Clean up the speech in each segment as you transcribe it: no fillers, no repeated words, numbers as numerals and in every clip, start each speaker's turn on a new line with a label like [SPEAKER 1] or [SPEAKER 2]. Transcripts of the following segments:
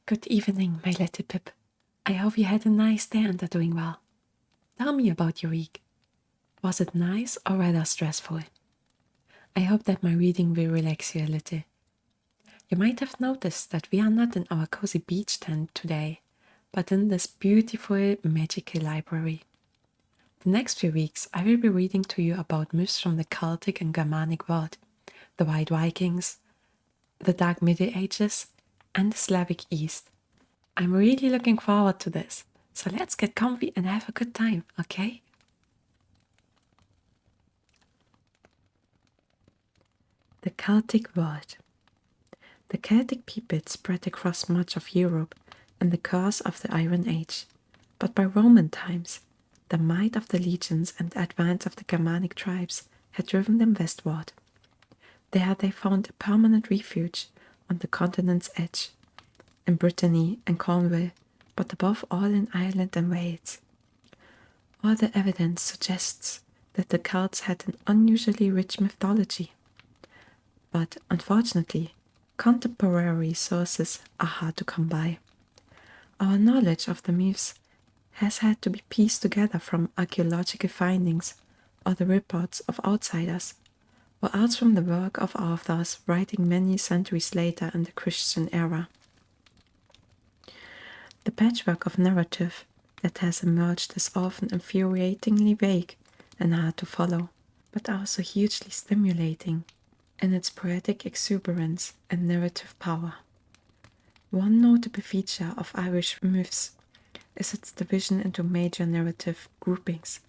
[SPEAKER 1] Good evening, my little Pip. I hope you had a nice day and are doing well. Tell me about your week. Was it nice or rather stressful? I hope that my reading will relax you a little. You might have noticed that we are not in our cozy beach tent today, but in this beautiful, magical library. The next few weeks I will be reading to you about myths from the Celtic and Germanic world, the White Vikings, the Dark Middle Ages, and the Slavic East. I'm really looking forward to this, so let's get comfy and have a good time, okay? The Celtic World. The Celtic people spread across much of Europe in the course of the Iron Age, but by Roman times, the might of the legions and advance of the Germanic tribes had driven them westward. There they found a permanent refuge on the continent's edge, in Brittany and Cornwall, but above all in Ireland and Wales. All the evidence suggests that the Celts had an unusually rich mythology. But unfortunately, contemporary sources are hard to come by. Our knowledge of the myths has had to be pieced together from archaeological findings or the reports of outsiders, or else from the work of authors writing many centuries later in the Christian era. The patchwork of narrative that has emerged is often infuriatingly vague and hard to follow, but also hugely stimulating in its poetic exuberance and narrative power. One notable feature of Irish myths is its division into major narrative groupings.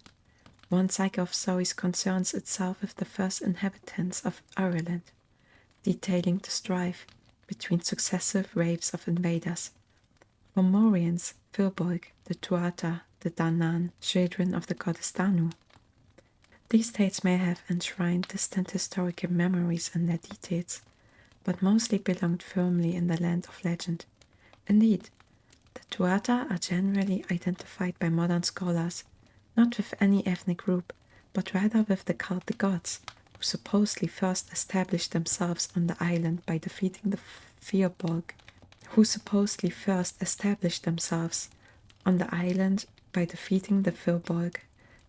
[SPEAKER 1] One cycle of stories concerns itself with the first inhabitants of Ireland, detailing the strife between successive waves of invaders. From Morians, Filbolg, the Tuatha, the Danann, children of the goddess Danu. These tales may have enshrined distant historical memories in their details, but mostly belonged firmly in the land of legend. Indeed, the Tuatha are generally identified by modern scholars, not with any ethnic group, but rather with the Celtic gods, who supposedly first established themselves on the island by defeating the Firbolg.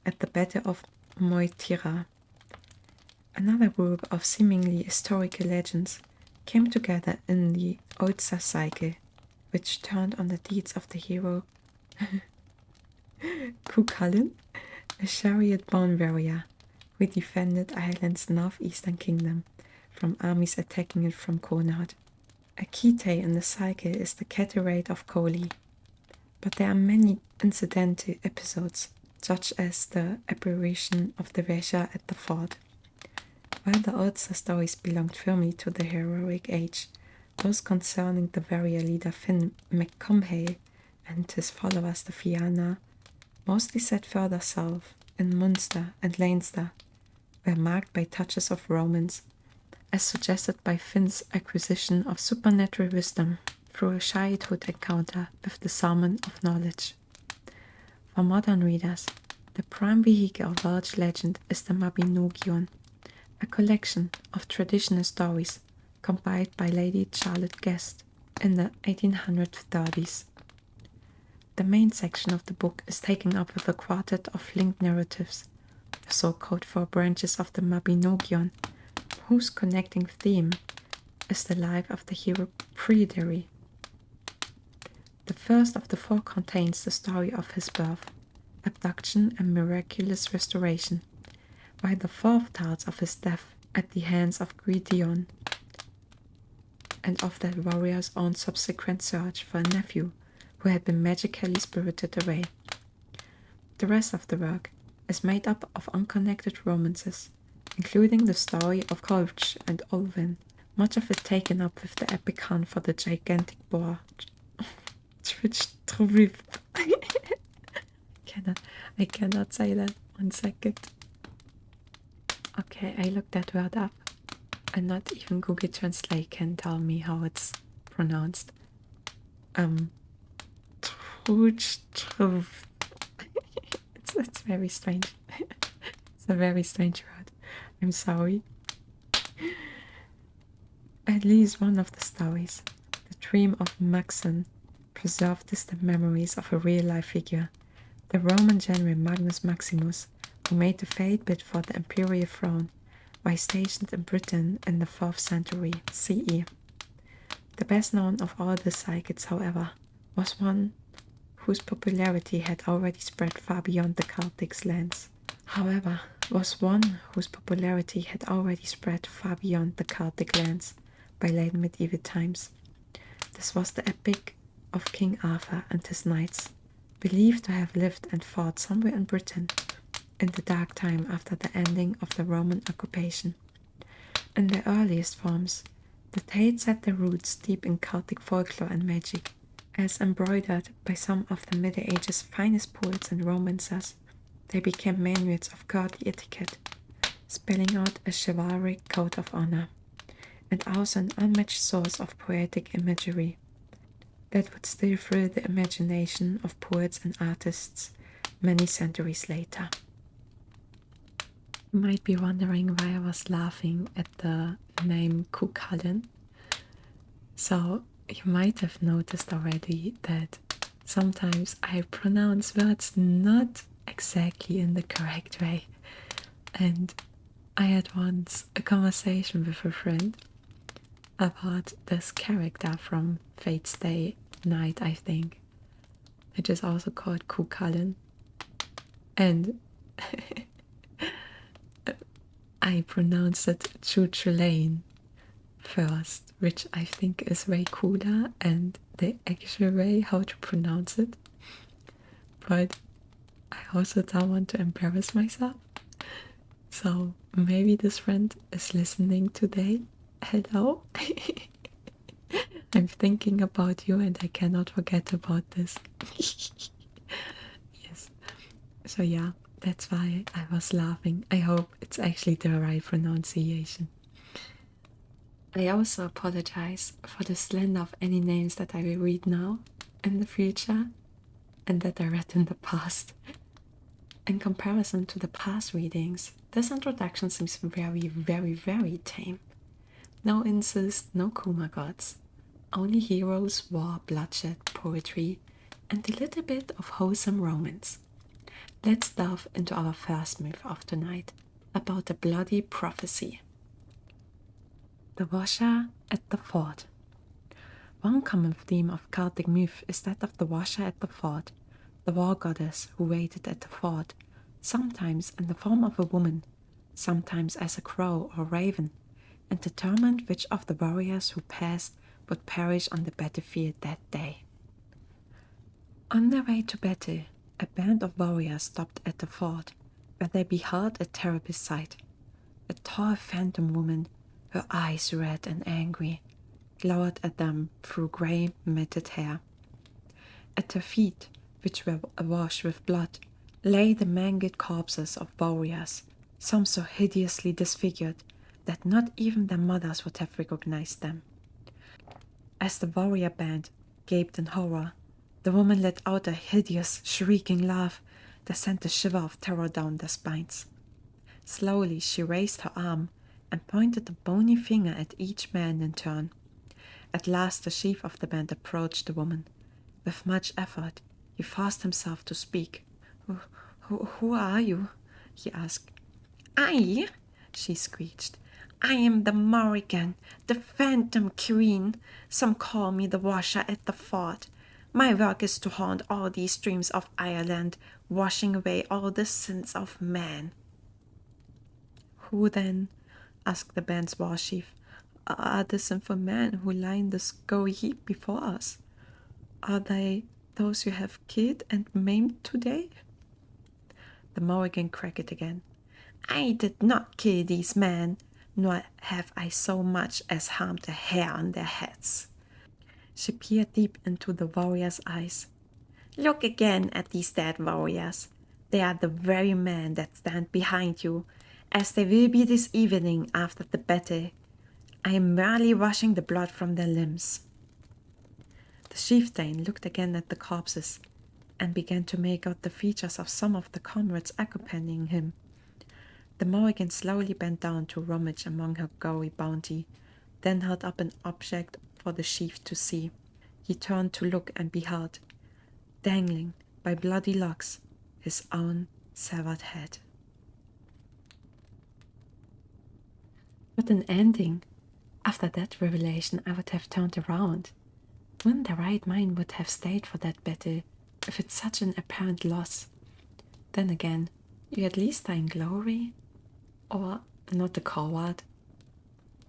[SPEAKER 1] At the Battle of Moytira. Another group of seemingly historical legends came together in the Ulster cycle, which turned on the deeds of the hero Kukalen, a chariot-borne warrior who defended Ireland's northeastern kingdom from armies attacking it from Dinard. A key tale in the cycle is the Cataract of Coley, but there are many incidental episodes, such as the apparition of the Vesha at the fort. While the Ulster stories belonged firmly to the heroic age, those concerning the warrior leader Finn MacCombhaill and his followers the Fianna, mostly set further south in Munster and Leinster, were marked by touches of romance, as suggested by Finn's acquisition of supernatural wisdom through a childhood encounter with the Salmon of Knowledge. For modern readers, the prime vehicle of Welsh legend is the Mabinogion, a collection of traditional stories compiled by Lady Charlotte Guest in the 1830s. The main section of the book is taken up with a quartet of linked narratives, the so-called four branches of the Mabinogion, whose connecting theme is the life of the hero Pryderi. The first of the four contains the story of his birth, abduction and miraculous restoration, while the fourth tells of his death at the hands of Gwydion and of that warrior's own subsequent search for a nephew who had been magically spirited away. The rest of the work is made up of unconnected romances, including the story of Culhwch and Olwen, much of it taken up with the epic hunt for the gigantic boar Twrch Trwyrth. I cannot say that. 1 second. Okay, I looked that word up, and not even Google Translate can tell me how it's pronounced. Twrch Trwyrth. It's very strange. It's a very strange word. I'm sorry. At least one of the stories, the dream of Maxon, preserved distant memories of a real-life figure, the Roman general Magnus Maximus, who made the fate bid for the imperial throne while stationed in Britain in the 4th century CE. The best known of all the psychics, however, was one whose popularity had already spread far beyond the Celtic lands. By late medieval times. This was the epic of King Arthur and his knights, believed to have lived and fought somewhere in Britain in the dark time after the ending of the Roman occupation. In their earliest forms, the tales had their roots deep in Celtic folklore and magic, as embroidered by some of the Middle Ages' finest poets and romancers. They became manuals of courtly etiquette, spelling out a chivalric code of honor, and also an unmatched source of poetic imagery that would still thrill the imagination of poets and artists many centuries later. You might be wondering why I was laughing at the name Kukalen. So you might have noticed already that sometimes I pronounce words not exactly in the correct way. And I had once a conversation with a friend about this character from Fate's Day Night, I think, which is also called Kukalen. And I pronounced it Chuchulain first, which I think is way cooler and the actual way how to pronounce it. But I also don't want to embarrass myself. So maybe this friend is listening today. Hello. I'm thinking about you and I cannot forget about this. Yes. So yeah, that's why I was laughing. I hope it's actually the right pronunciation. I also apologize for the slender of any names that I will read now in the future and that I read in the past. In comparison to the past readings, this introduction seems very, very, very tame. No incest, no Kuma gods, only heroes, war, bloodshed, poetry, and a little bit of wholesome romance. Let's delve into our first myth of tonight, about a bloody prophecy. The washer at the ford. One common theme of Celtic myth is that of the washer at the ford, the war goddess who waited at the ford, sometimes in the form of a woman, sometimes as a crow or raven, and determined which of the warriors who passed would perish on the battlefield that day. On their way to battle, a band of warriors stopped at the ford, where they beheld a terrible sight. A tall phantom woman, her eyes red and angry, glowered at them through grey matted hair. At her feet, which were awash with blood, lay the mangled corpses of warriors, some so hideously disfigured that not even their mothers would have recognized them. As the warrior band gaped in horror, the woman let out a hideous, shrieking laugh that sent a shiver of terror down their spines. Slowly she raised her arm and pointed a bony finger at each man in turn. At last the chief of the band approached the woman. With much effort, he forced himself to speak. Who are you? He asked. I, she screeched. I am the Morrigan, the Phantom Queen. Some call me the Washer at the ford. My work is to haunt all these streams of Ireland, washing away all the sins of man. Who then, asked the band's war chief, are the sinful men who lie in the scowy heap before us? Are they those you have killed and maimed today? The Morrigan cracked again. I did not kill these men, nor have I so much as harmed a hair on their heads. She peered deep into the warrior's eyes. Look again at these dead warriors. They are the very men that stand behind you, as they will be this evening after the battle. I am merely washing the blood from their limbs. The chieftain looked again at the corpses and began to make out the features of some of the comrades accompanying him. The Morrigan slowly bent down to rummage among her gory bounty, then held up an object for the chief to see. he turned to look and beheld, dangling by bloody locks, his own severed head. What an ending! After that revelation I would have turned around. Who in their right mind would have stayed for that battle if it's such an apparent loss? Then again, you at least die in glory? Or not a coward?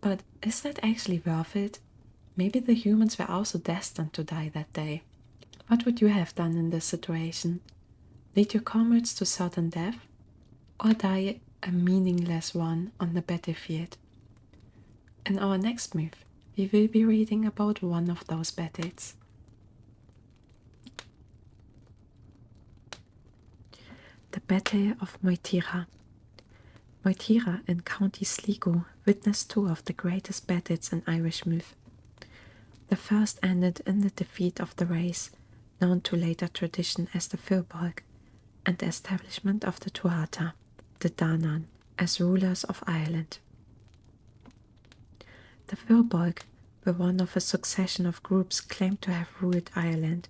[SPEAKER 1] But is that actually worth it? Maybe the humans were also destined to die that day. What would you have done in this situation? Lead your comrades to certain death? Or die a meaningless one on the battlefield? In our next myth, we will be reading about one of those battles. The Battle of Moytira. Moytira in County Sligo witnessed two of the greatest battles in Irish myth. The first ended in the defeat of the race, known to later tradition as the Firbolg, and the establishment of the Tuatha, the Danann, as rulers of Ireland. The Firbolg were one of a succession of groups claimed to have ruled Ireland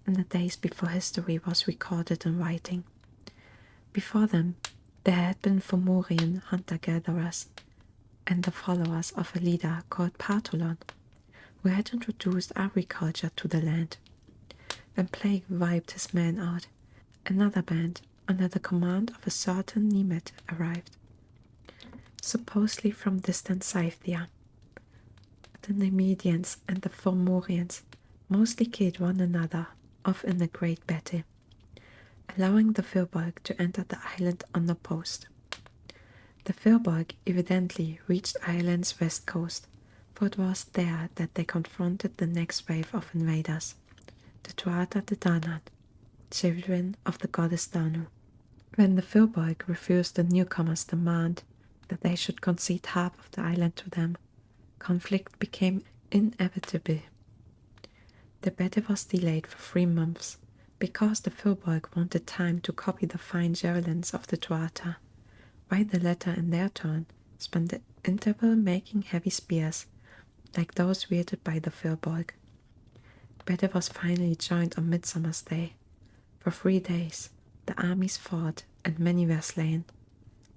[SPEAKER 1] in the days before history was recorded in writing. Before them, there had been Fomorian hunter-gatherers and the followers of a leader called Partholon, who had introduced agriculture to the land. When plague wiped his men out, another band under the command of a certain Nemet arrived, supposedly from distant Scythia. The Nemedians and the Fomorians mostly killed one another off in a great battle, allowing the Firbolg to enter the island unopposed. The Firbolg evidently reached Ireland's west coast, for it was there that they confronted the next wave of invaders, the Tuatha De Danann, children of the goddess Danu. When the Firbolg refused the newcomers' demand that they should concede half of the island to them, conflict became inevitable. The battle was delayed for 3 months, because the Firbolg wanted time to copy the fine javelins of the Tuatha, while the latter in their turn spent the interval making heavy spears, like those wielded by the Firbolg. Battle was finally joined on Midsummer's Day. For 3 days, the armies fought and many were slain,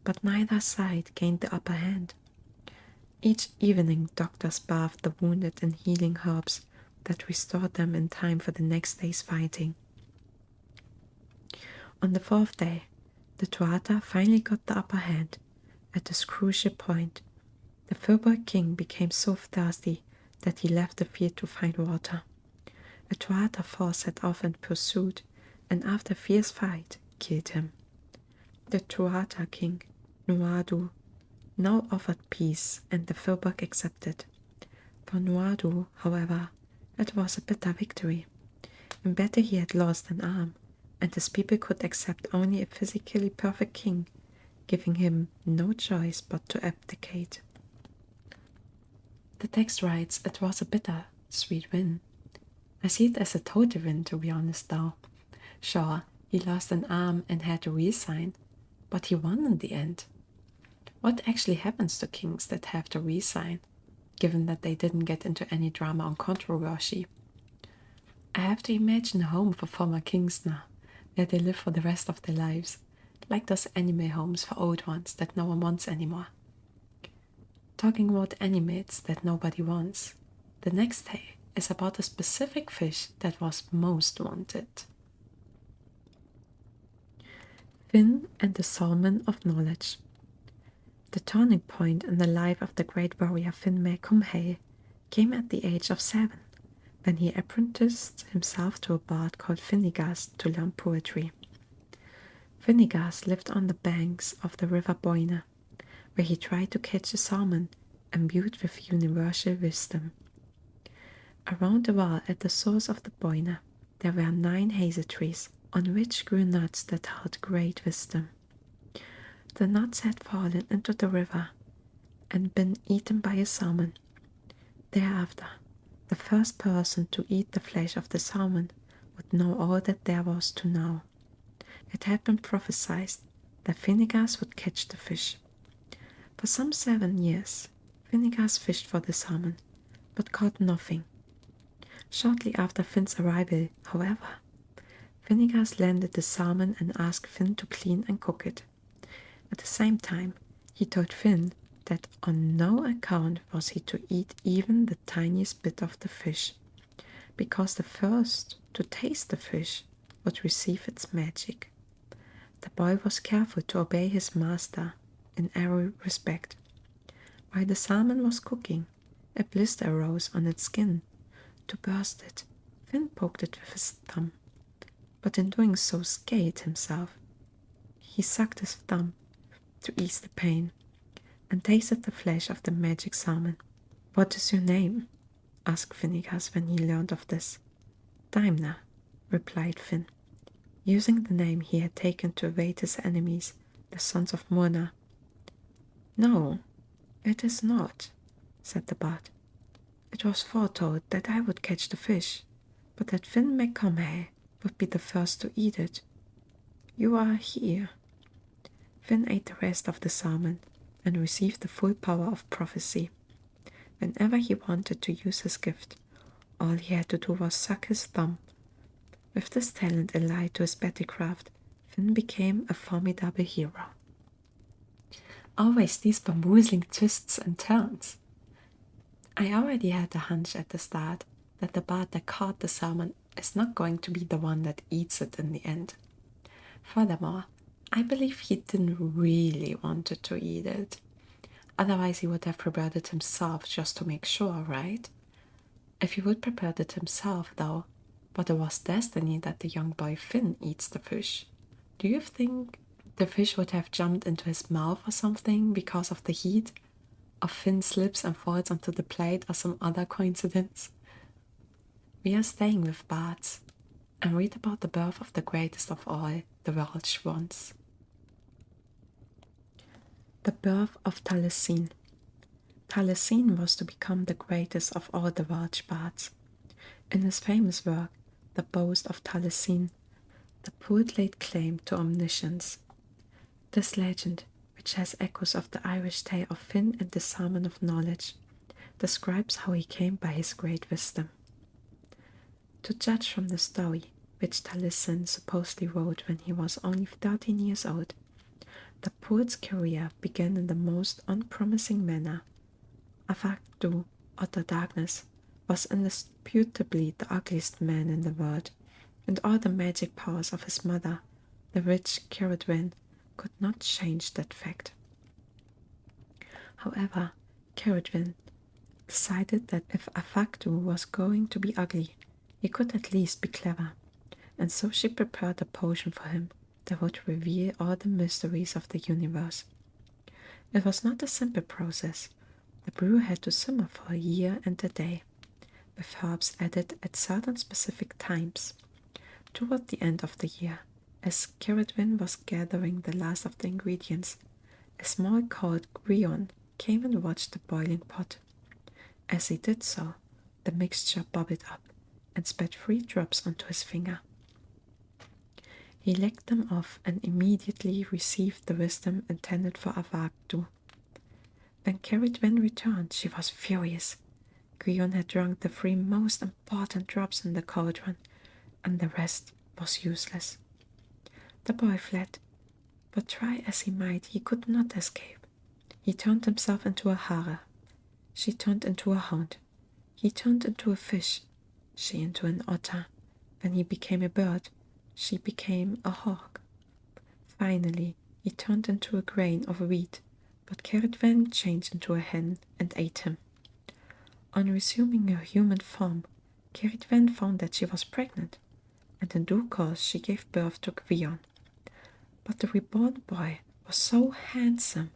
[SPEAKER 1] but neither side gained the upper hand. Each evening doctors bathed the wounded in healing herbs that restored them in time for the next day's fighting. On the 4th day, the Tuatha finally got the upper hand. At this crucial point, the Firbolg king became so thirsty that he left the field to find water. A Tuatha force set off in pursuit, and after a fierce fight, killed him. The Tuatha king, Nuadu, now offered peace, and the Firbolg accepted. For Nuadu, however, it was a bitter victory. In battle he had lost an arm, and his people could accept only a physically perfect king, giving him no choice but to abdicate. The text writes it was a bitter, sweet win. I see it as a total win, to be honest though. Sure, he lost an arm and had to resign, but he won in the end. What actually happens to kings that have to resign, given that they didn't get into any drama or controversy? I have to imagine a home for former kings now, where they live for the rest of their lives, like those anime homes for old ones that no one wants anymore. Talking about animates that nobody wants, the next tale is about a specific fish that was most wanted. Finn and the Salmon of Knowledge. The turning point in the life of the great warrior Finn Mac Cumhaill came at the age of 7, when he apprenticed himself to a bard called Finnegas to learn poetry. Finnegas lived on the banks of the river Boyne, where he tried to catch a salmon imbued with universal wisdom. Around the well at the source of the Boyne, there were 9 hazel trees, on which grew nuts that held great wisdom. The nuts had fallen into the river and been eaten by a salmon. Thereafter, the first person to eat the flesh of the salmon would know all that there was to know. It had been prophesied that Finnegas would catch the fish. For some 7 years, Finnegas fished for the salmon, but caught nothing. Shortly after Finn's arrival, however, Finnegas landed the salmon and asked Finn to clean and cook it. At the same time, he told Finn that on no account was he to eat even the tiniest bit of the fish, because the first to taste the fish would receive its magic. The boy was careful to obey his master in every respect. While the salmon was cooking, a blister arose on its skin. To burst it, Finn poked it with his thumb, but in doing so scalded himself. He sucked his thumb to ease the pain and tasted the flesh of the magic salmon. "What is your name?" asked Finnegas when he learned of this. "Daimna," replied Finn, using the name he had taken to evade his enemies, the sons of Morna. "No, it is not," said the bard. "It was foretold that I would catch the fish, but that Finn McComhay would be the first to eat it. You are here." Finn ate the rest of the salmon and received the full power of prophecy. Whenever he wanted to use his gift, all he had to do was suck his thumb. With this talent allied to his battlecraft, Finn became a formidable hero. Always these bamboozling twists and turns. I already had a hunch at the start that the bard that caught the salmon is not going to be the one that eats it in the end. Furthermore, I believe he didn't really want to eat it. Otherwise he would have prepared it himself just to make sure, right? If he would prepare it himself, though, but it was destiny that the young boy Finn eats the fish, do you think the fish would have jumped into his mouth or something because of the heat? Or Finn slips and falls onto the plate or some other coincidence? We are staying with bards and read about the birth of the greatest of all, the Welsh ones. The birth of Taliesin. Taliesin was to become the greatest of all the Welsh bards. In his famous work, The Boast of Taliesin, the poet laid claim to omniscience. This legend, which has echoes of the Irish tale of Finn and the Salmon of Knowledge, describes how he came by his great wisdom. To judge from the story, which Taliesin supposedly wrote when he was only 13 years old, the poet's career began in the most unpromising manner. Avakdu, or the Darkness, was indisputably the ugliest man in the world, and all the magic powers of his mother, the witch Ceridwen, could not change that fact. However, Ceridwen decided that if Avakdu was going to be ugly, he could at least be clever, and so she prepared a potion for him that would reveal all the mysteries of the universe. It was not a simple process. The brew had to simmer for a year and a day, with herbs added at certain specific times. Toward the end of the year, as Ceridwen was gathering the last of the ingredients, a small called Grion came and watched the boiling pot. As he did so, the mixture bubbled up and spat 3 drops onto his finger. He licked them off and immediately received the wisdom intended for Avakdu. When Ceridwen returned, she was furious. Grion had drunk the 3 most important drops in the cauldron, and the rest was useless. The boy fled, but try as he might, he could not escape. He turned himself into a hare. She turned into a hound. He turned into a fish. She into an otter. When he became a bird, she became a hawk. Finally, he turned into a grain of wheat, but Ceridwen changed into a hen and ate him. On resuming her human form, Ceridwen found that she was pregnant, and in due course she gave birth to Grion. But the reborn boy was so handsome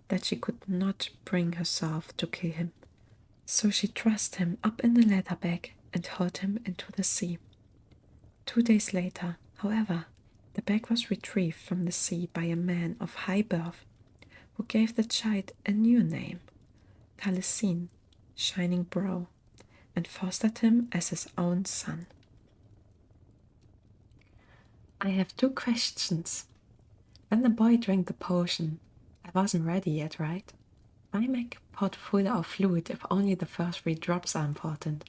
[SPEAKER 1] that she could not bring herself to kill him. So she thrust him up in a leather bag and hurled him into the sea. 2 days later, however, the bag was retrieved from the sea by a man of high birth, who gave the child a new name, Taliesin, Shining Brow, and fostered him as his own son. I have 2 questions. When the boy drank the potion, I wasn't ready yet, right? Why make a pot full of fluid if only the first 3 drops are important?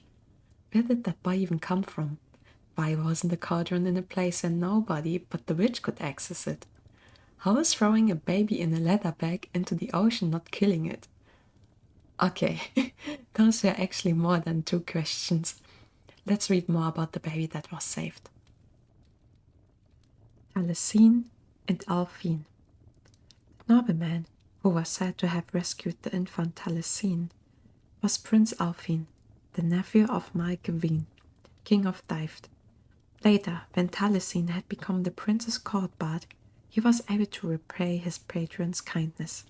[SPEAKER 1] Where did that boy even come from? Why wasn't the cauldron in a place where nobody but the witch could access it? How was throwing a baby in a leather bag into the ocean not killing it? Okay, those were actually more than 2 questions. Let's read more about the baby that was saved. Taliesin and Alfine. The nobleman who was said to have rescued the infant Taliesin was Prince Alfine, the nephew of Gawain, king of Dyfed. Later, when Taliesin had become the prince's court bard, he was able to repay his patron's kindness.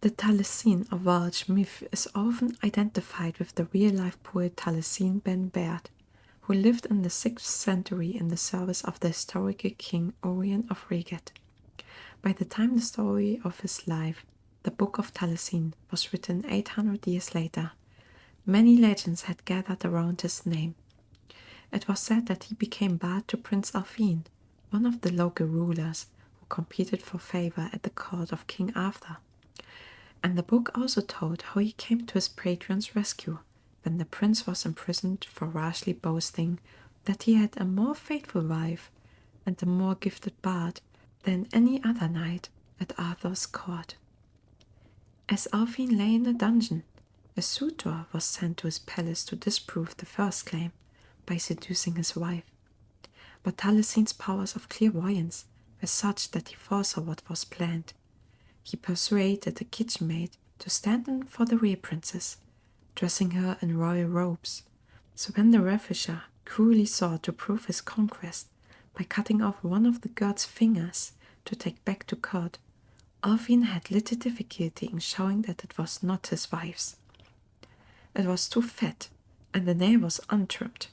[SPEAKER 1] The Taliesin of Welsh myth is often identified with the real-life poet Taliesin ben Beard, who lived in the 6th century in the service of the historical king Owain of Reged. By the time the story of his life, the Book of Taliesin, was written 800 years later, many legends had gathered around his name. It was said that he became bard to Prince Alfine, one of the local rulers who competed for favor at the court of King Arthur. And the book also told how he came to his patron's rescue when the prince was imprisoned for rashly boasting that he had a more faithful wife and a more gifted bard than any other knight at Arthur's court. As Alfine lay in a dungeon, a suitor was sent to his palace to disprove the first claim by seducing his wife. But Taliesin's powers of clairvoyance were such that he foresaw what was planned. He persuaded the kitchen maid to stand in for the real princess, dressing her in royal robes. So when the ravisher cruelly sought to prove his conquest by cutting off one of the girl's fingers to take back to court, Alfine had little difficulty in showing that it was not his wife's. It was too fat, and the nail was untrimmed.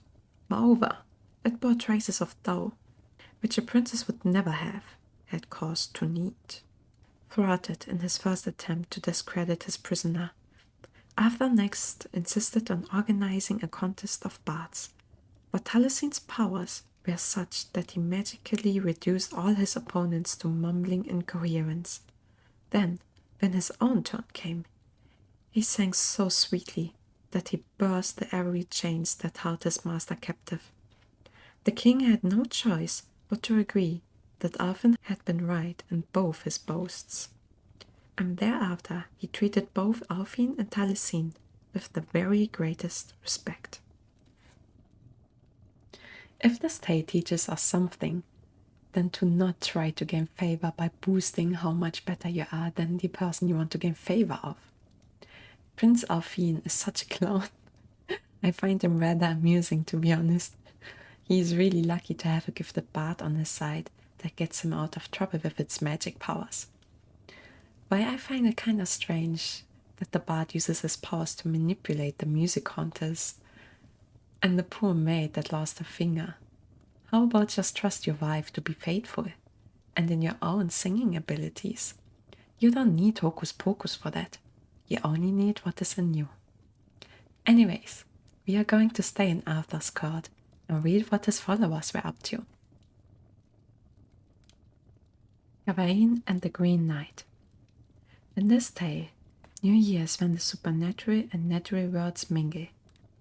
[SPEAKER 1] Moreover, it bore traces of dough, which a princess would never have had cause to need. Thwarted in his first attempt to discredit his prisoner, Arthur next insisted on organizing a contest of bards, but Taliesin's powers were such that he magically reduced all his opponents to mumbling incoherence. Then, when his own turn came, he sang so sweetly that he burst the airy chains that held his master captive. The king had no choice but to agree that Alfine had been right in both his boasts, and thereafter he treated both Alfine and Taliesin with the very greatest respect. If this tale teaches us something, then to not try to gain favor by boasting how much better you are than the person you want to gain favor of. Prince Alfine is such a clown. I find him rather amusing, to be honest. He is really lucky to have a gifted bard on his side that gets him out of trouble with its magic powers. Why I find it kind of strange that the bard uses his powers to manipulate the music contest and the poor maid that lost her finger. How about just trust your wife to be faithful and in your own singing abilities? You don't need hocus pocus for that. You only need what is in you. Anyways, we are going to stay in Arthur's court and read what his followers were up to. Gawain and the Green Knight. In this tale, New Year is when the supernatural and natural worlds mingle,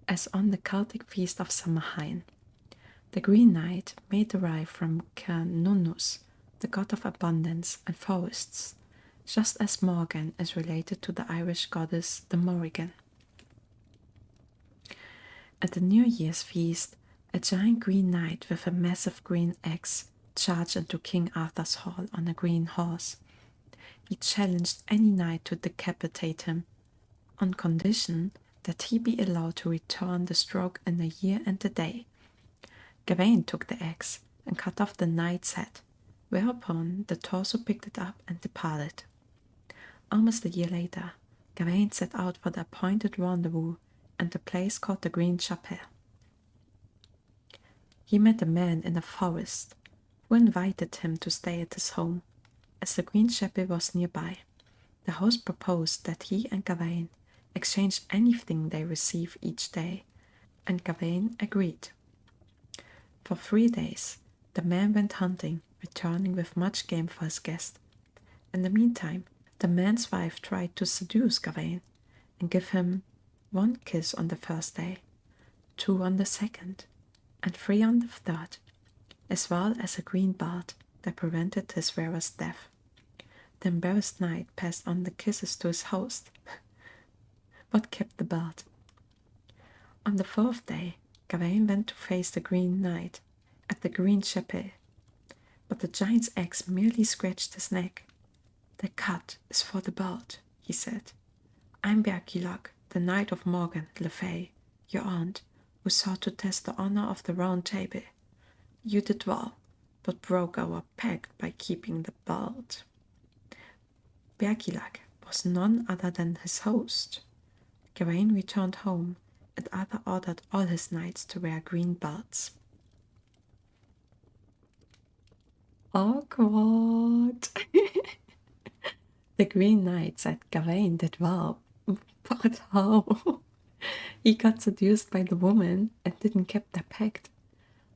[SPEAKER 1] as on the Celtic feast of Samhain. The Green Knight may derive from Cernunnos, the god of abundance and forests, just as Morgan is related to the Irish goddess the Morrigan. At the New Year's feast, a giant green knight with a massive green axe charged into King Arthur's hall on a green horse. He challenged any knight to decapitate him, on condition that he be allowed to return the stroke in a year and a day. Gawain took the axe and cut off the knight's head, whereupon the torso picked it up and departed. Almost a year later, Gawain set out for the appointed rendezvous and the place called the Green Chapel. He met a man in a forest who invited him to stay at his home, as the Green Chapel was nearby. The host proposed that he and Gawain exchange anything they receive each day, and Gawain agreed. For 3 days, the man went hunting, returning with much game for his guest. In the meantime, the man's wife tried to seduce Gawain and give him 1 kiss on the first day, 2 on the second, and 3 on the third, as well as a green bard that prevented his wearer's death. The embarrassed knight passed on the kisses to his host, but kept the bard. On the 4th day, Gawain went to face the Green Knight at the Green Chapel, but the giant's axe merely scratched his neck. "The cut is for the bard," he said. "I'm Berkilag, the Knight of Morgan le Fay, your aunt, who sought to test the honor of the Round Table. You did well, but broke our pact by keeping the bard." Berkilag was none other than his host. Gawain returned home, and Arthur ordered all his knights to wear green bards. Awkward! The Green Knight said Gawain did well, but how? He got seduced by the woman and didn't keep their pact.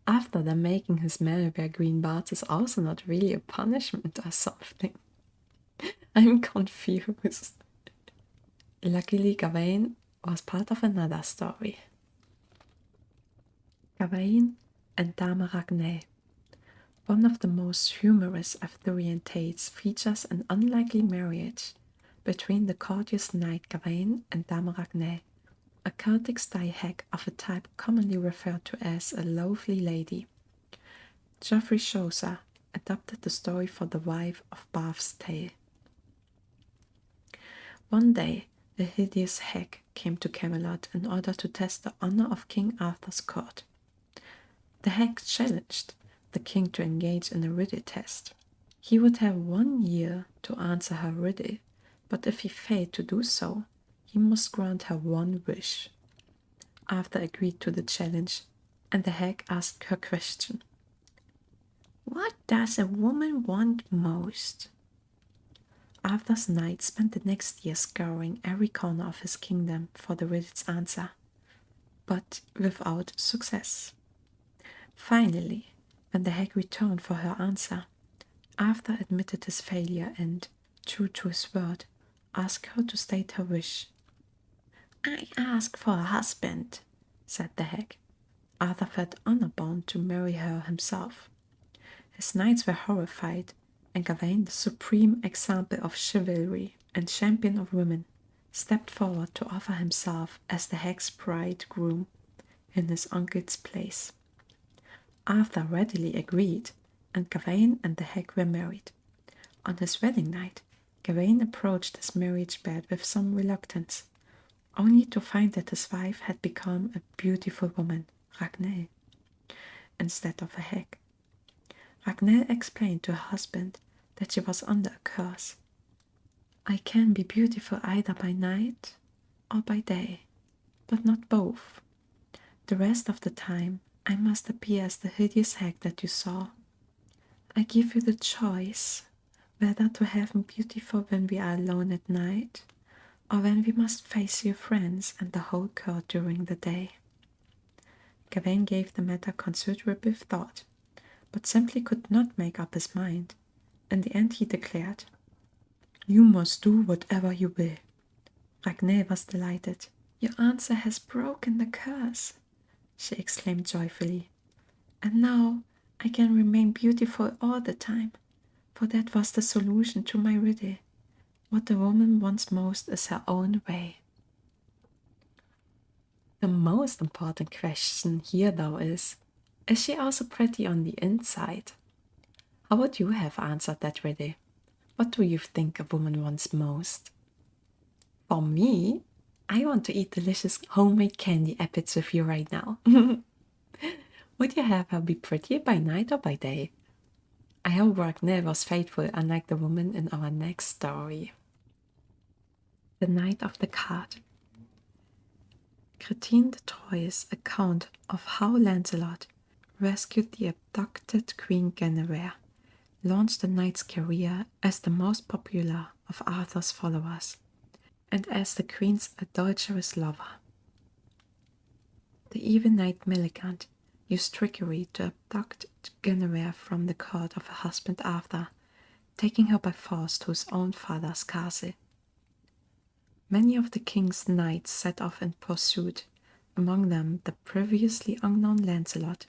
[SPEAKER 1] After that, making his men wear green bards is also not really a punishment or something. I'm confused. Luckily, Gawain was part of another story. Gawain and Dame Ragnae. One of the most humorous Arthurian tales features an unlikely marriage between the courteous knight Gawain and Dame Ragnae, a Celtic style hag of a type commonly referred to as a lovely lady. Geoffrey Chaucer adapted the story for the wife of Bath's tale. One day, the hideous hag came to Camelot in order to test the honor of King Arthur's court. The hag challenged the king to engage in a riddle test. He would have 1 year to answer her riddle, but if he failed to do so, he must grant her 1 wish. Arthur agreed to the challenge, and the hag asked her question. "What does a woman want most?" Arthur's knights spent the next year scouring every corner of his kingdom for the riddle's answer, but without success. Finally, when the hag returned for her answer, Arthur admitted his failure and, true to his word, asked her to state her wish. "I ask for a husband," said the hag. Arthur felt honor-bound to marry her himself. His knights were horrified, and Gawain, the supreme example of chivalry and champion of women, stepped forward to offer himself as the hag's bridegroom in his uncle's place. Arthur readily agreed, and Gawain and the hag were married. On his wedding night, Gawain approached his marriage bed with some reluctance, only to find that his wife had become a beautiful woman, Ragnae, instead of a hag. Ragnae explained to her husband that she was under a curse. "I can be beautiful either by night or by day, but not both. The rest of the time I must appear as the hideous hag that you saw. I give you the choice whether to have me beautiful when we are alone at night, or when we must face your friends and the whole court during the day." Gawain gave the matter considerable thought, but simply could not make up his mind. In the end he declared, "You must do whatever you will." Ragnae was delighted. "Your answer has broken the curse," she exclaimed joyfully. "And now I can remain beautiful all the time, for that was the solution to my riddle. What a woman wants most is her own way." The most important question here, though, is she also pretty on the inside? How would you have answered that riddle? What do you think a woman wants most? For me, I want to eat delicious homemade candy apples with you right now. Would you have her be prettier by night or by day? I hope Ragnae was faithful, unlike the woman in our next story. The Knight of the Cart. Chrétien de Troyes' account of how Lancelot rescued the abducted Queen Guinevere launched the knight's career as the most popular of Arthur's followers and as the queen's adulterous lover. The evil knight Meleagant used trickery to abduct Guinevere from the court of her husband Arthur, taking her by force to his own father's castle. Many of the king's knights set off in pursuit, among them the previously unknown Lancelot.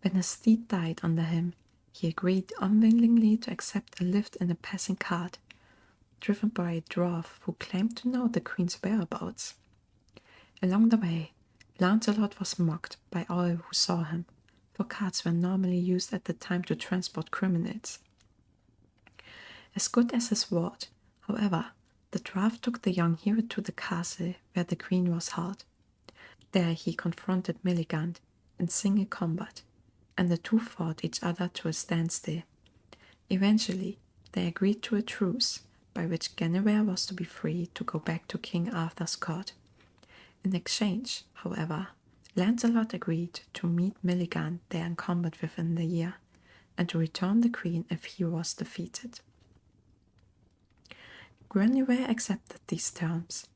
[SPEAKER 1] When his steed died under him, he agreed unwillingly to accept a lift in a passing cart, driven by a dwarf who claimed to know the queen's whereabouts. Along the way, Lancelot was mocked by all who saw him, for carts were normally used at the time to transport criminals. As good as his word, however, the dwarf took the young hero to the castle where the queen was held. There he confronted Mabinogion in single combat, and the two fought each other to a standstill. Eventually, they agreed to a truce, by which Guinevere was to be free to go back to King Arthur's court. In exchange, however, Lancelot agreed to meet Mabinogion there in combat within the year, and to return the queen if he was defeated. Guinevere accepted these terms,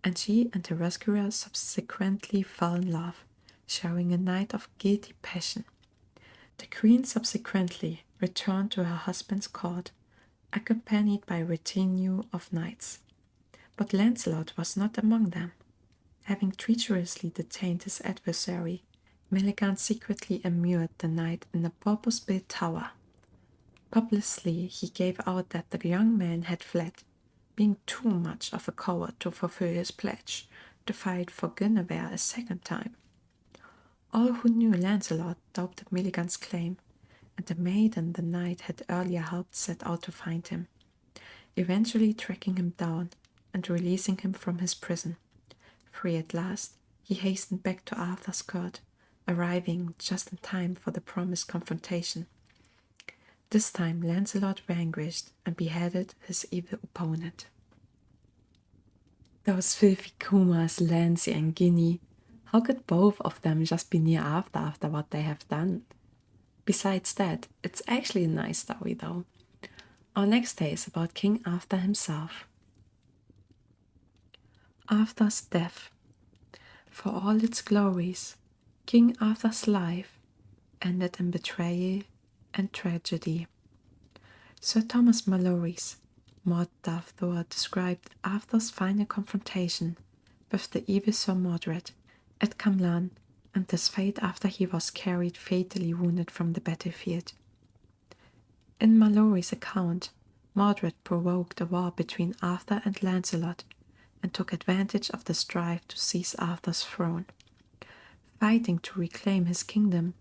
[SPEAKER 1] and she and the rescuer subsequently fell in love, sharing a night of guilty passion. The queen subsequently returned to her husband's court, accompanied by a retinue of knights. But Lancelot was not among them. Having treacherously detained his adversary, Mabinogion secretly immured the knight in a purpose-built tower. Publicly, he gave out that the young man had fled, being too much of a coward to fulfill his pledge to fight for Guinevere a second time. All who knew Lancelot doubted Mabinogion's claim, and the maiden the knight had earlier helped set out to find him, eventually tracking him down and releasing him from his prison. Free at last, he hastened back to Arthur's court, arriving just in time for the promised confrontation. This time Lancelot vanquished and beheaded his evil opponent. Those filthy Kumas, Lancy and Ginny, how could both of them just be near after what they have done? Besides that, it's actually a nice story though. Our next day is about King Arthur himself. Arthur's death. For all its glories, King Arthur's life ended in betrayal and tragedy. Sir Thomas Malory's Mordath described Arthur's final confrontation with the evil Sir Mordred at Camlan and his fate after he was carried fatally wounded from the battlefield. In Malory's account, Mordred provoked a war between Arthur and Lancelot and took advantage of the strife to seize Arthur's throne. Fighting to reclaim his kingdom,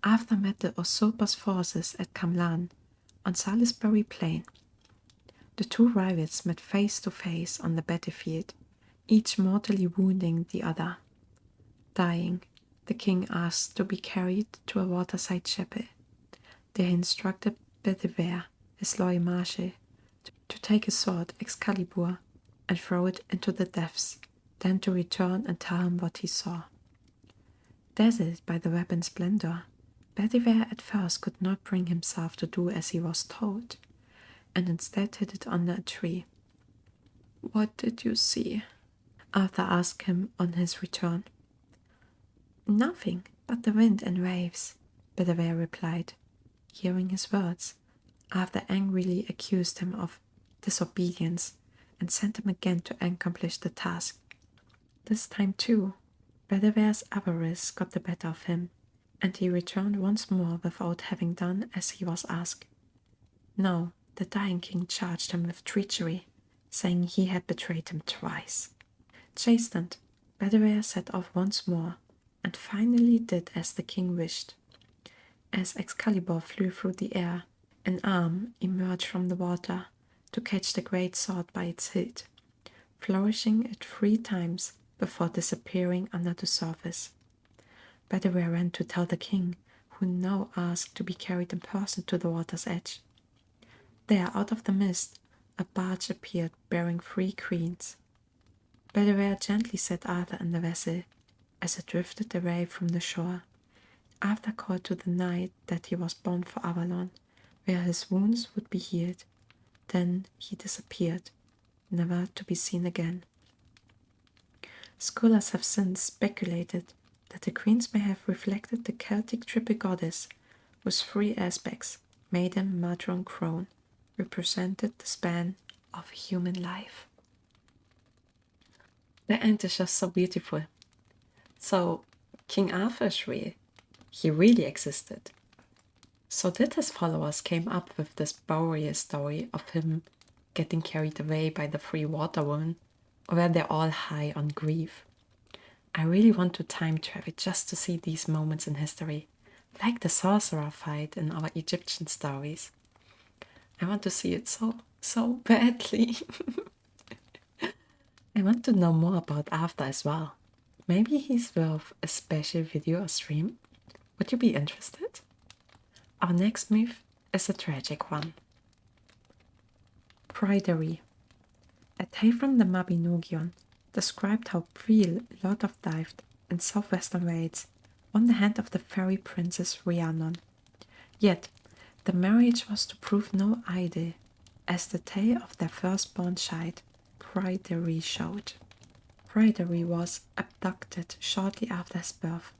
[SPEAKER 1] Arthur met the usurper's forces at Camlan on Salisbury Plain. The two rivals met face to face on the battlefield, each mortally wounding the other. Dying, the king asked to be carried to a waterside chapel. There he instructed Bedivere, his loyal marshal, to take his sword Excalibur and throw it into the depths, then to return and tell him what he saw. Dazzled by the weapon's splendor, Bedivere at first could not bring himself to do as he was told, and instead hid it under a tree. "What did you see?" Arthur asked him on his return. "Nothing but the wind and waves," Bedivere replied. Hearing his words, Arthur angrily accused him of disobedience and sent him again to accomplish the task. This time too, Bedivere's avarice got the better of him, and he returned once more without having done as he was asked. Now, the dying king charged him with treachery, saying he had betrayed him twice. Chastened, Bedivere set off once more, and finally did as the king wished. As Excalibur flew through the air, an arm emerged from the water to catch the great sword by its hilt, flourishing it 3 times before disappearing under the surface. Bedivere ran to tell the king, who now asked to be carried in person to the water's edge. There, out of the mist, a barge appeared bearing 3 queens. Bedivere gently set Arthur in the vessel as it drifted away from the shore. Arthur called to the knight that he was bound for Avalon, where his wounds would be healed. Then he disappeared, never to be seen again. Scholars have since speculated that the queens may have reflected the Celtic triple goddess, whose 3 aspects, maiden, mother and crone, represented the span of human life. The end is just so beautiful. So, King Arthur is real. He really existed. So did his followers came up with this burial story of him getting carried away by the free water woman, or were they all high on grief? I really want to time travel just to see these moments in history, like the sorcerer fight in our Egyptian stories. I want to see it so badly. I want to know more about Arthur as well. Maybe he's worth a special video or stream. Would you be interested? Our next myth is a tragic one. Bridery. A tale from the Mabinogion described how Priel, Lord of Dyfed in southwestern Wales, won the hand of the fairy princess Rhiannon. Yet, the marriage was to prove no idol, as the tale of their firstborn child, Bridery, showed. Bridery was abducted shortly after his birth.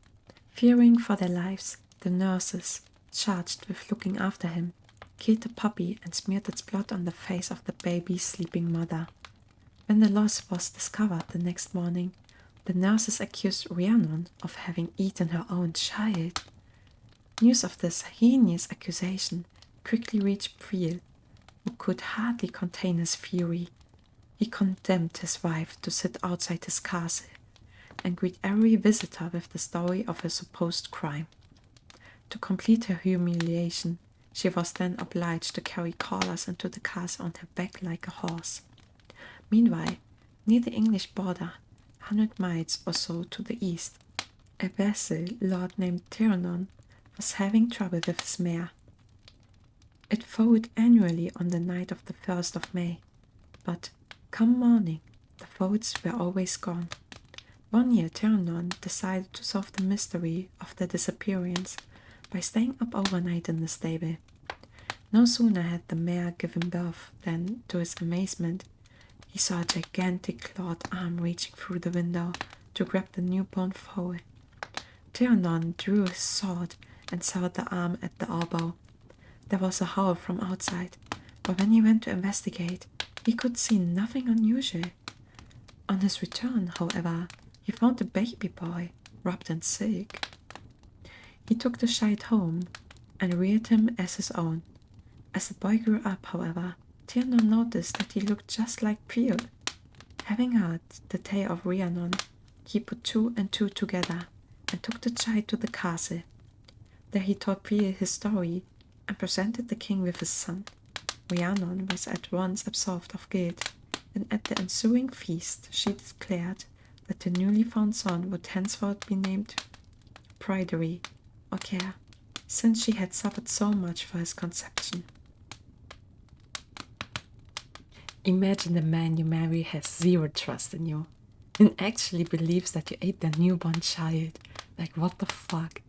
[SPEAKER 1] Fearing for their lives, the nurses, charged with looking after him, killed the puppy and smeared its blood on the face of the baby's sleeping mother. When the loss was discovered the next morning, the nurses accused Rhiannon of having eaten her own child. News of this heinous accusation quickly reached Priel, who could hardly contain his fury. He condemned his wife to sit outside his castle and greet every visitor with the story of her supposed crime. To complete her humiliation, she was then obliged to carry callers into the castle on her back like a horse. Meanwhile, near the English border, 100 miles or so to the east, a vassal lord named Tyrannon was having trouble with his mare. It foaled annually on the night of the 1st of May, but come morning, the foals were always gone. One year Tyrannon decided to solve the mystery of their disappearance by staying up overnight in the stable. No sooner had the mare given birth than, to his amazement, he saw a gigantic clawed arm reaching through the window to grab the newborn foal. Tyrannon drew his sword and severed the arm at the elbow. There was a howl from outside, but when he went to investigate, he could see nothing unusual. On his return, however, he found a baby boy wrapped in silk. He took the child home and reared him as his own. As the boy grew up, however, Tyrannon noticed that he looked just like Priel. Having heard the tale of Rhiannon, he put 2 and 2 together and took the child to the castle. There he told Priel his story and presented the king with his son. Rhiannon was at once absolved of guilt, and at the ensuing feast she declared that the newly found son would henceforth be named Bridery, or Care, since she had suffered so much for his conception. Imagine the man you marry has zero trust in you and actually believes that you ate their newborn child. Like, what the fuck?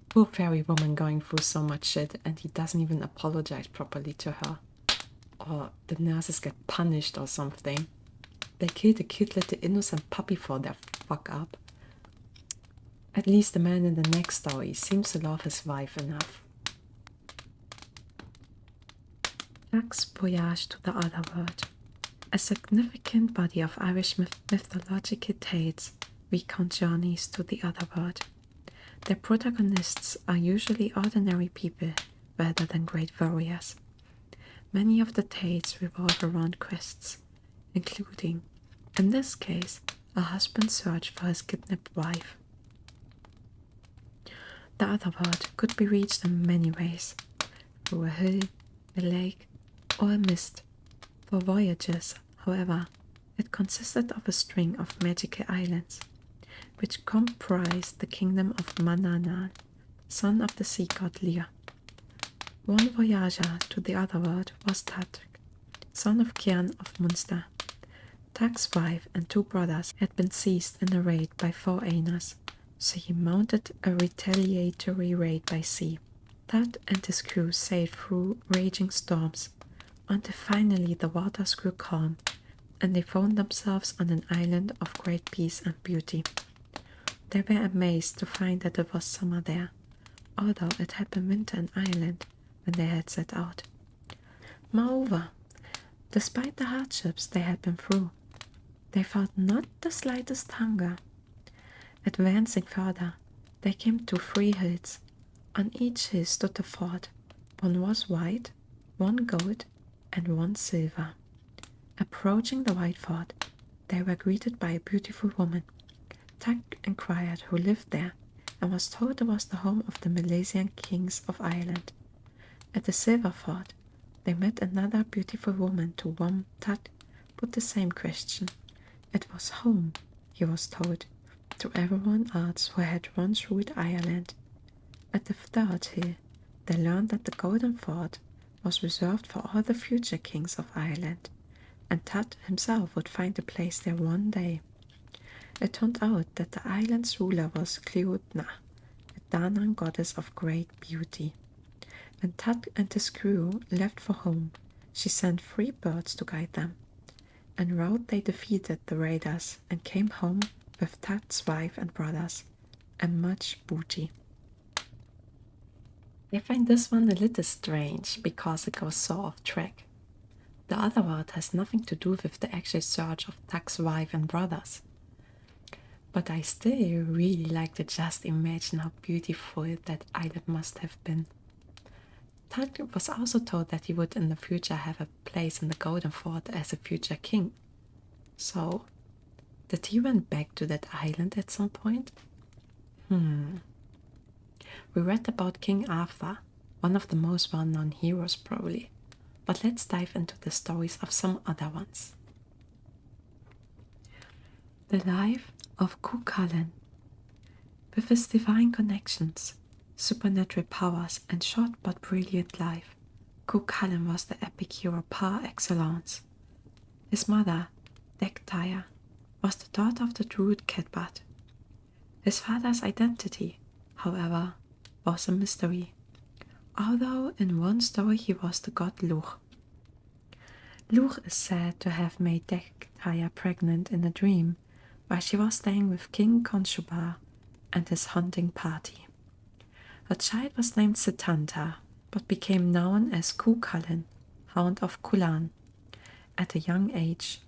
[SPEAKER 1] Poor fairy woman going through so much shit and he doesn't even apologize properly to her. Or the nurses get punished or something. They killed a cute little innocent puppy for their fuck up. At least the man in the next story seems to love his wife enough. Jack's Voyage to the Otherworld. A significant body of Irish mythological tales recount journeys to the otherworld. Their protagonists are usually ordinary people rather than great warriors. Many of the tales revolve around quests, including, in this case, a husband's search for his kidnapped wife. The otherworld could be reached in many ways, through a hill, a lake, or a mist. For voyages, however, it consisted of a string of magical islands, which comprised the kingdom of Manannan, son of the sea god Lir. One voyager to the otherworld was Twrch, son of Cian of Munster. Twrch's wife and 2 brothers had been seized in a raid by 4 Ainars, so he mounted a retaliatory raid by sea. Twrch and his crew sailed through raging storms, until finally the waters grew calm, and they found themselves on an island of great peace and beauty. They were amazed to find that it was summer there, although it had been winter in Ireland when they had set out. Moreover, despite the hardships they had been through, They felt not the slightest hunger. Advancing further, they came to 3 hills. On each hill stood a fort. One was white, one gold, and one silver. Approaching the white fort, they were greeted by a beautiful woman. Twrch inquired who lived there, and was told it was the home of the Milesian kings of Ireland. At the silver fort, they met another beautiful woman to whom Twrch put the same question. It was home, he was told, to everyone else who had once ruled Ireland. At the third hill, they learned that the Golden Fort was reserved for all the future kings of Ireland, and Twrch himself would find a place there one day. It turned out that the island's ruler was Clúdna, a Danann goddess of great beauty. When Twrch and his crew left for home, she sent 3 birds to guide them. En route they defeated the raiders and came home with Twrch's wife and brothers, and much booty. I find this one a little strange because it goes so off track. The other word has nothing to do with the actual search of Twrch's wife and brothers. But I still really like to just imagine how beautiful that island must have been. Twrch was also told that he would in the future have a place in the Golden Fort as a future king. So, did he went back to that island at some point? We read about King Arthur, one of the most well-known heroes probably, but let's dive into the stories of some other ones. The Life of Kukalen. With his divine connections, supernatural powers, and short but brilliant life, Kukalen was the epic hero par excellence. His mother, Degtyr, was the daughter of the druid Kedbat. His father's identity, however, was a mystery, although in one story he was the god Lugh. Lugh is said to have made Degtyr pregnant in a dream while she was staying with King Conchobar and his hunting party. Her child was named Setanta, but became known as Kukalen, Hound of Kulan, at a young age.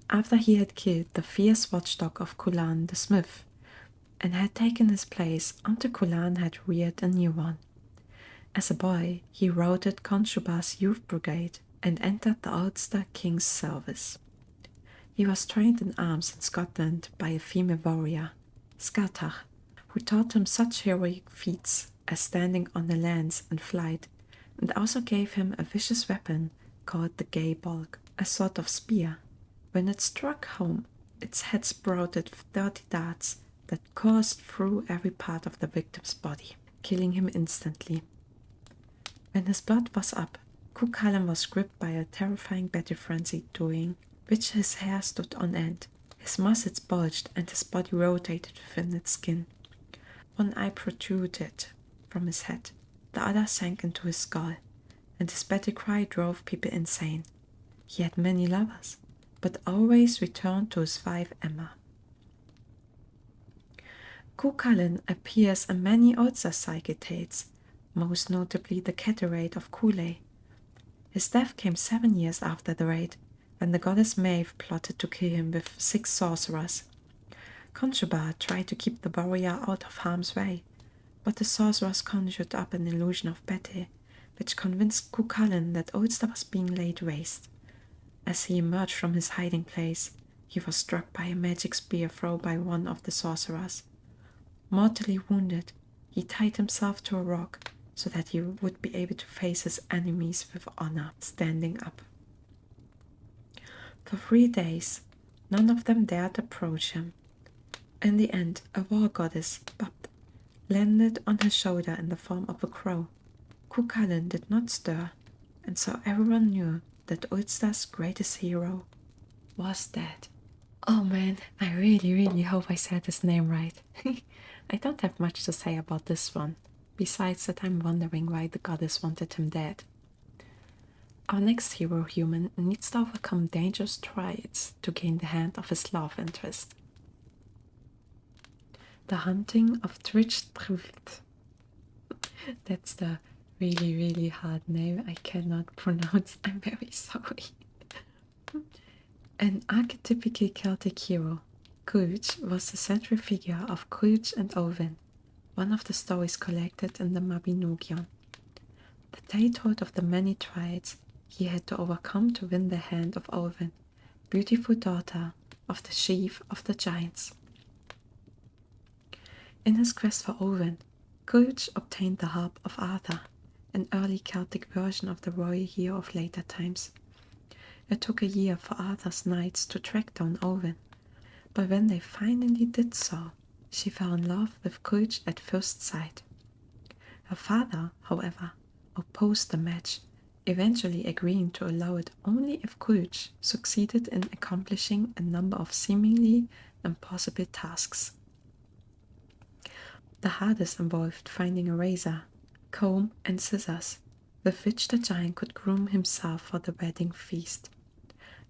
[SPEAKER 1] After he had killed the fierce watchdog of Kulan the smith, and had taken his place until Kulan had reared a new one. As a boy, he routed Conchobar's youth brigade and entered the Ulster king's service. He was trained in arms in Scotland by a female warrior, Scatach, who taught him such heroic feats as standing on the lance and flight, and also gave him a vicious weapon called the Gay Bolg, a sort of spear. When it struck home, its head sprouted 30 darts that coursed through every part of the victim's body, killing him instantly. When his blood was up, Kukalen was gripped by a terrifying battle frenzy during which his hair stood on end, his muscles bulged, and his body rotated within its skin. One eye protruded from his head, the other sank into his skull, and his battle cry drove people insane. He had many lovers, but always returned to his wife Emma. Kukalen appears in many Ulster cycle tales, most notably the Cataract of Cooley. His death came 7 years after the raid, when the goddess Maeve plotted to kill him with 6 sorcerers. Conchobar tried to keep the warrior out of harm's way, but the sorcerers conjured up an illusion of battle, which convinced Kukalen that Ulster was being laid waste. As he emerged from his hiding place, he was struck by a magic spear thrown by one of the sorcerers. Mortally wounded, he tied himself to a rock so that he would be able to face his enemies with honor, standing up. For 3 days, none of them dared approach him. In the end, a war goddess, Bab, landed on his shoulder in the form of a crow. Kukalen did not stir, and so everyone knew that Ulster's greatest hero was dead. Oh man, I really hope I said his name right. I don't have much to say about this one, besides that I'm wondering why the goddess wanted him dead. Our next hero human needs to overcome dangerous triads to gain the hand of his love interest. The Hunting of Twrch Trwyrth. That's the really hard name I cannot pronounce. I'm very sorry. An archetypically Celtic hero, Twrch was the central figure of Twrch and Owen, one of the stories collected in the Mabinogion. The tale told of the many triads he had to overcome to win the hand of Owen, beautiful daughter of the chief of the giants. In his quest for Owen, Twrch obtained the Harp of Arthur, an early Celtic version of the royal hero of later times. It took a year for Arthur's knights to track down Owen, but when they finally did so, she fell in love with Twrch at first sight. Her father, however, opposed the match, eventually agreeing to allow it only if Twrch succeeded in accomplishing a number of seemingly impossible tasks. The hardest involved finding a razor, comb, and scissors, with which the giant could groom himself for the wedding feast.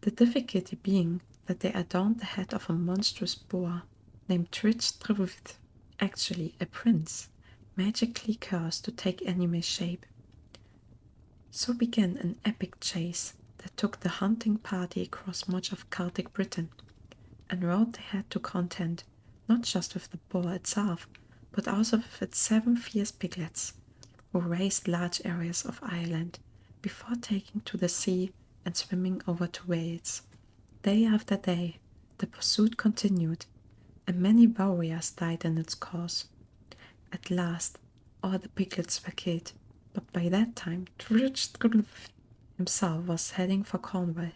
[SPEAKER 1] The difficulty being that they adorned the head of a monstrous boar named Twrch Trwyrth, actually a prince, magically cursed to take animal shape. So began an epic chase that took the hunting party across much of Celtic Britain, and route they had to contend not just with the boar itself, but also with its 7 fierce piglets, who razed large areas of Ireland before taking to the sea and swimming over to Wales. Day after day, the pursuit continued, and many warriors died in its course. At last, all the piglets were killed, but by that time Twrch Trwyrth himself was heading for Cornwall.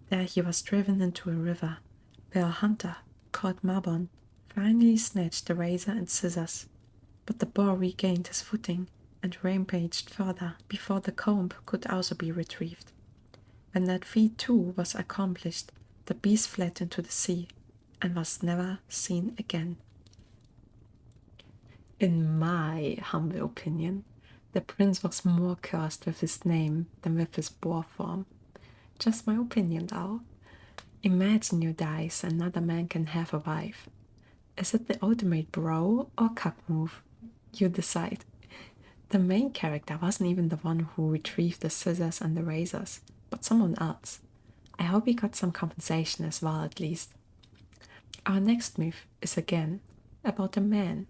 [SPEAKER 1] There he was driven into a river, where a hunter called Mabon finally snatched the razor and scissors, but the boar regained his footing and rampaged further before the comb could also be retrieved. When that feat too was accomplished, the beast fled into the sea and was never seen again. In my humble opinion, the prince was more cursed with his name than with his boar form. Just my opinion though. Imagine you die so another man can have a wife. Is it the ultimate bro or cuck move? You decide. The main character wasn't even the one who retrieved the scissors and the razors, but someone else. I hope he got some compensation as well at least. Our next myth is again about a man,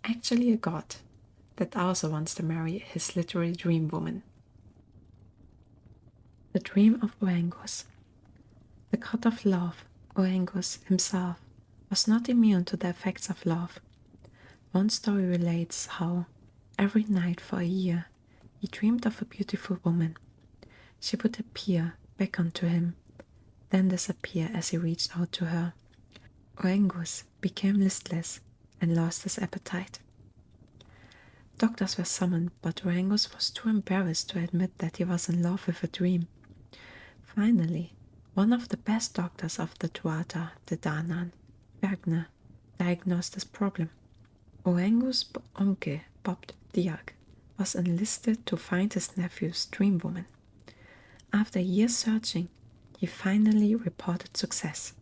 [SPEAKER 1] actually a god, that also wants to marry his literary dream woman. The dream of Oengus. The god of love, Oengus himself, was not immune to the effects of love. One story relates how, every night for a year, he dreamed of a beautiful woman. She would appear, beckon to him, then disappear as he reached out to her. Oengus became listless and lost his appetite. Doctors were summoned, but Oengus was too embarrassed to admit that he was in love with a dream. Finally, one of the best doctors of the Tuatha De Danann, Wagner, diagnosed his problem. Oengus' uncle, Bob Diag, was enlisted to find his nephew's dream woman. After years searching, he finally reported success.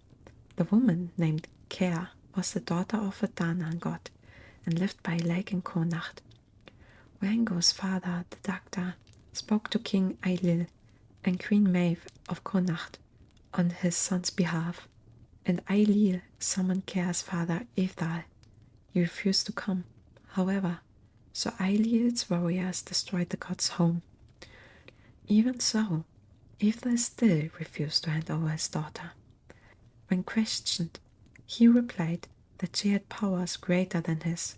[SPEAKER 1] The woman, named Care, was the daughter of a Danann god and lived by a lake in Connacht. Oengus' father, the doctor, spoke to King Ailill and Queen Maeve of Connacht on his son's behalf, and Ailill summoned Care's father Ethal. He refused to come, however, so Ailill's warriors destroyed the god's home. Even so, Ethal still refused to hand over his daughter. When questioned, he replied that she had powers greater than his.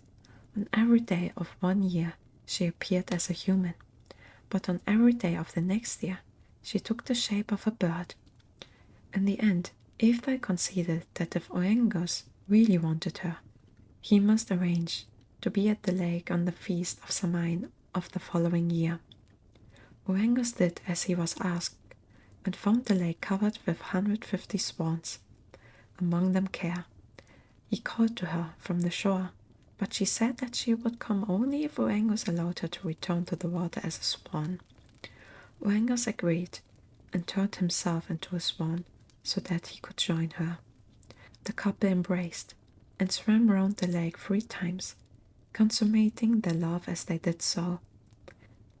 [SPEAKER 1] On every day of 1 year, she appeared as a human, but on every day of the next year, she took the shape of a bird. In the end, Ethal conceded that if Oengus really wanted her, he must arrange to be at the lake on the feast of Samhain of the following year. Oengus did as he was asked, and found the lake covered with 150 swans, among them Care. He called to her from the shore, but she said that she would come only if Oengus allowed her to return to the water as a swan. Oengus agreed, and turned himself into a swan so that he could join her. The couple embraced, and swam round the lake 3 times, consummating their love as they did so.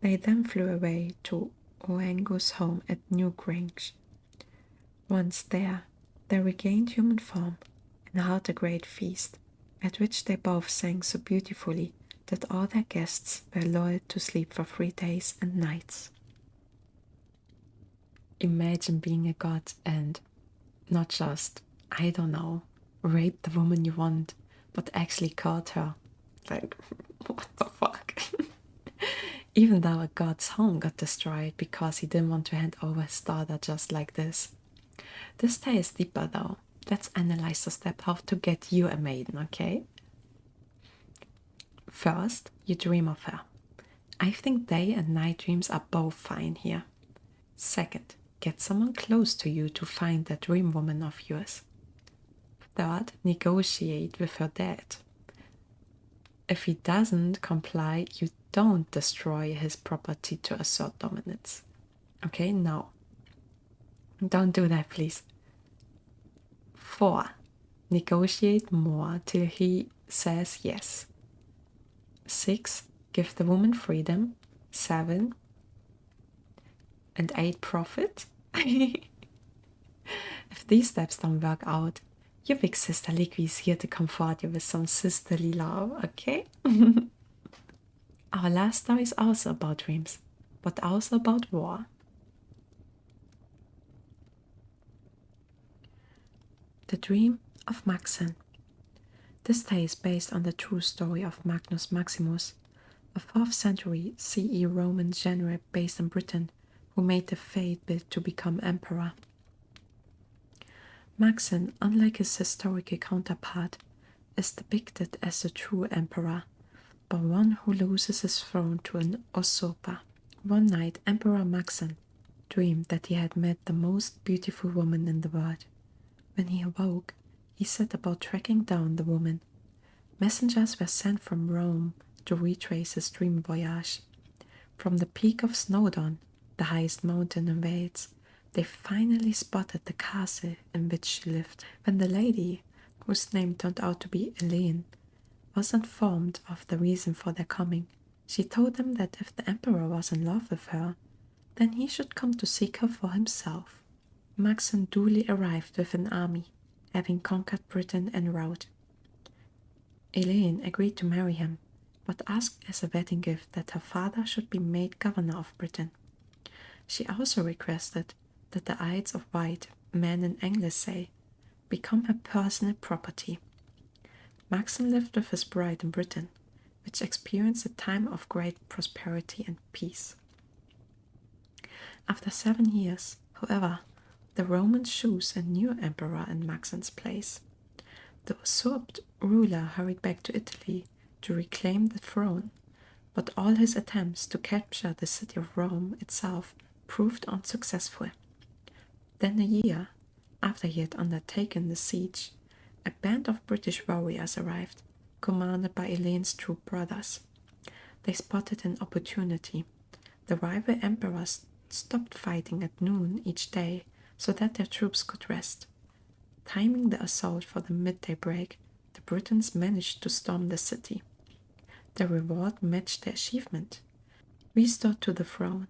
[SPEAKER 1] They then flew away to Oengus' home at Newgrange. Once there, they regained human form and held a great feast, at which they both sang so beautifully that all their guests were lulled to sleep for 3 days and nights. Imagine being a god and not just, I don't know, rape the woman you want, but actually caught her. Like, what the fuck? Even though a god's home got destroyed because he didn't want to hand over his daughter just like this. This tale is deeper though. Let's analyze the step how to get you a maiden, okay? First, you dream of her. I think day and night dreams are both fine here. Second, get someone close to you to find that dream woman of yours. Third, negotiate with her dad. If he doesn't comply, you don't destroy his property to assert dominance. Okay, no. Don't do that, please. 4. Negotiate more till he says yes. 6. Give the woman freedom. 7. And 8. Profit. If these steps don't work out, your big sister Lyquie is here to comfort you with some sisterly love, okay? Our last story is also about dreams, but also about war. The Dream of Maxen. This tale is based on the true story of Magnus Maximus, a 4th century CE Roman general based in Britain who made the fated bid to become emperor. Maxen, unlike his historical counterpart, is depicted as the true emperor, but one who loses his throne to an usurper. One night, Emperor Maxen dreamed that he had met the most beautiful woman in the world. When he awoke, he set about tracking down the woman. Messengers were sent from Rome to retrace his dream voyage. From the peak of Snowdon, the highest mountain in Wales, they finally spotted the castle in which she lived. When the lady, whose name turned out to be Elaine, was informed of the reason for their coming, she told them that if the emperor was in love with her, then he should come to seek her for himself. Maxen duly arrived with an army, having conquered Britain en route. Elaine agreed to marry him, but asked as a wedding gift that her father should be made governor of Britain. She also requested that the Ides of Wight, men in Anglesey, become her personal property. Maxen lived with his bride in Britain, which experienced a time of great prosperity and peace. After 7 years, however, the Romans chose a new emperor in Maxen's place. The usurped ruler hurried back to Italy to reclaim the throne, but all his attempts to capture the city of Rome itself proved unsuccessful. Then a year after he had undertaken the siege, a band of British warriors arrived, commanded by Elaine's true brothers. They spotted an opportunity. The rival emperors stopped fighting at noon each day so that their troops could rest. Timing the assault for the midday break, the Britons managed to storm the city. The reward matched their achievement. Restored to the throne,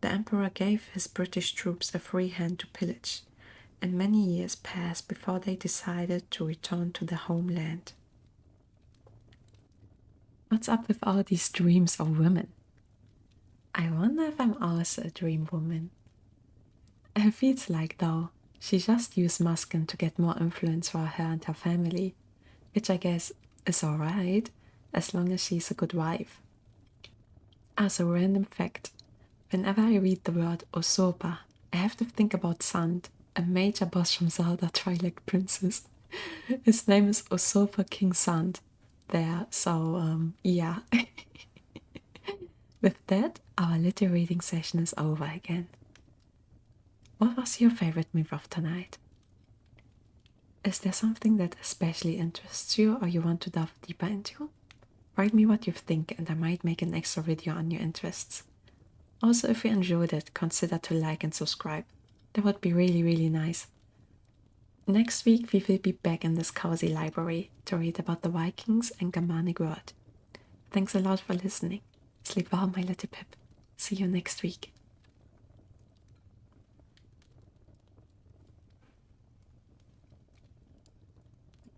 [SPEAKER 1] the emperor gave his British troops a free hand to pillage, and many years passed before they decided to return to their homeland. What's up with all these dreams of women? I wonder if I'm also a dream woman. It feels like, though, she just used masking to get more influence for her and her family, which I guess is alright, as long as she's a good wife. As a random fact, whenever I read the word usurper, I have to think about Sand, a major boss from Zelda Twilight Princess. His name is Usurper King Sand there, so yeah. With that, our little reading session is over again. What was your favorite myth of tonight? Is there something that especially interests you or you want to delve deeper into? Write me what you think and I might make an extra video on your interests. Also, if you enjoyed it, consider to like and subscribe. That would be really nice. Next week we will be back in this cozy library to read about the Vikings and Germanic world. Thanks a lot for listening. Sleep well, my little pip. See you next week.